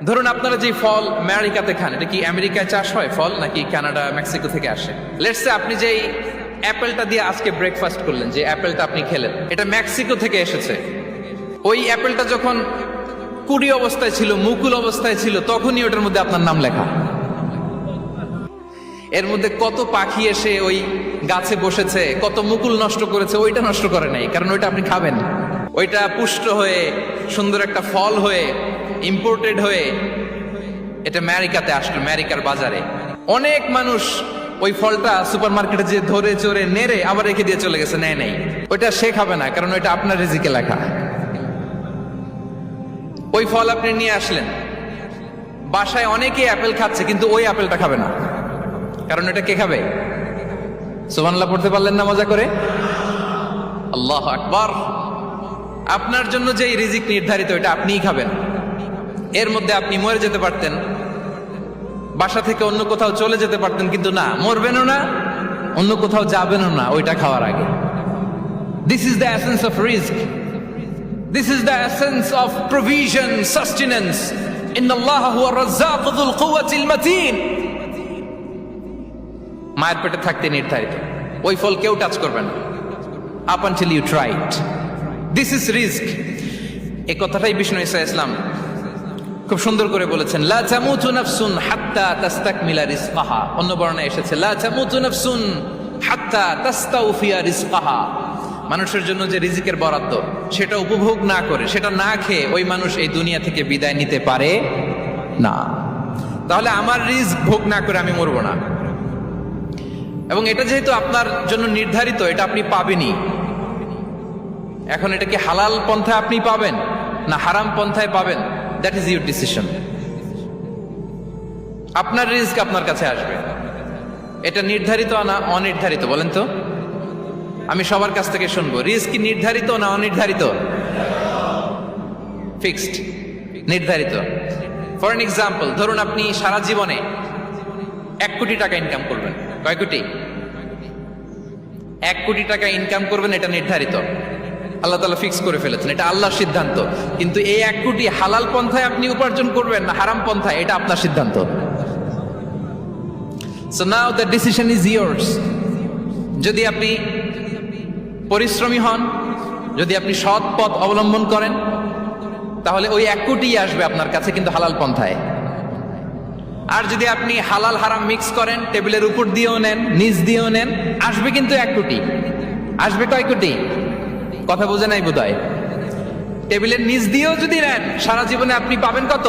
ধরুন আপনারা যে ফল আমেরিকাতে খান, এটা কি আমেরিকায় চাষ হয় ফল নাকি কানাডা মেক্সিকো থেকে আসে? লেটস সে আপনি যেই অ্যাপেলটা দিয়ে আজকে ব্রেকফাস্ট করলেন, যে অ্যাপেলটা আপনি খেলেন, এটা মেক্সিকো থেকে এসেছে। ওই অ্যাপেলটা যখন কুড়ি অবস্থায় ছিল, মুকুল অবস্থায় ছিল, তখনই ওটার মধ্যে আপনার নাম লেখা। এর মধ্যে কত পাখি এসে ওই গাছে বসেছে, কত মুকুল নষ্ট করেছে, ওইটা নষ্ট করে নাই, কারণ ওইটা আপনি খাবেন। ওইটা পুষ্ট হয়ে সুন্দর একটা ফল হয়ে ইম্পোর্টেড হয়ে এটা আমেরিকাতে আসলো, আমেরিকার বাজারে। অনেক মানুষ ওই ফলটা সুপার মার্কেটে যে ধরে চড়ে নেড়ে আবার রেখে দিয়ে চলে গেছে, নেয় নেই। ওইটা সে খাবে না, কারণ ওইটা আপনার রিজিকে লেখা। ওই ফল আপনি নিয়ে আসলেন, বাসায় অনেকে অ্যাপেল খাচ্ছে, কিন্তু ওই অ্যাপেলটা খাবে না, কারণ এটা কে খাবে? সুবহানাল্লাহ পড়তে পারলেন না মজা করে? আল্লাহু আকবার। আপনার জন্য যে রিজিক নির্ধারিত, এটা আপনিই খাবেন। এর মধ্যে আপনি মরে যেতে পারতেন, বাসা থেকে অন্য কোথাও চলে যেতে পারতেন, কিন্তু না, মরবেনও না, অন্য কোথাও যাবেনও না ওইটা খাওয়ার আগে। This is the essence of risk, this is the essence of provision, sustenance. ইন্নাল্লাহা হুয়া রাজ্জাকু যুল কুওয়াতিল মাতিন। মায়ের পেটে থাকতে নির্ধারিত, ওই ফল কেউ টাচ করবে না up until you try it. This is risk. এই কথাটাই বিষ্ণু ঈসা ইসলাম খুব সুন্দর করে বলেছেন, লা তামুতু নাফসুন হাত্তা তাস্তাকমিলা রিজকাহা। অন্য বর্ণনায় এসেছে লা তামুতু নাফসুন হাত্তা তাস্তাউফিয়া রিজকাহা। মানুষের জন্য যে রিজিকের বরাদ্দ, সেটা উপভোগ না করে, সেটা না খেয়ে ওই মানুষ এই দুনিয়া থেকে বিদায় নিতে পারে না। তাহলে আমার রিস্ক ভোগ না করে আমি মরবো না, এবং এটা যেহেতু আপনার জন্য নির্ধারিত, এটা আপনি পাবেনই। এখন এটা কি হালাল পন্থায় আপনি পাবেন না হারাম পন্থায় পাবেন, দ্যাট ইজ ইউর ডিসিশন। আপনার রিস্ক আপনার কাছে আসবে। এটা নির্ধারিত না অনির্ধারিত বলেন তো? আমি সবার কাছ থেকে শুনবো, রিস্ক কি নির্ধারিত না অনির্ধারিত? ফিক্সড, নির্ধারিত। ফর এন এক্সাম্পল, ধরুন আপনি সারা জীবনে 1 কোটি টাকা ইনকাম করবেন। কয় কোটি? 1 কোটি টাকা ইনকাম করবেন, এটা নির্ধারিত, আল্লাহ তাআলা ফিক্স করে ফেলেছেন, এটা আল্লাহর সিদ্ধান্ত। কিন্তু এই 1 কোটি হালাল পন্থায় আপনি উপার্জন করবেন না হারাম পন্থায়, এটা আপনার সিদ্ধান্ত। So now the decision is years. যদি আপনি পরিশ্রমী হন, যদি আপনি সৎ পথ অবলম্বন করেন, তাহলে ওই 1 কোটি আসবে আপনার কাছে, কিন্তু হালাল পন্থায়। আর যদি আপনি হালাল হারাম মিক্স করেন, টেবিলের উপর দিয়েও নেন, নিচ দিয়েও নেন, আসবে কিন্তু 1 কোটি। আসবে কয় কোটি? কথা বোঝে নাই বোধহয়। টেবিলের নিচ দিয়েও যদি নেন, সারা জীবনে আপনি পাবেন কত?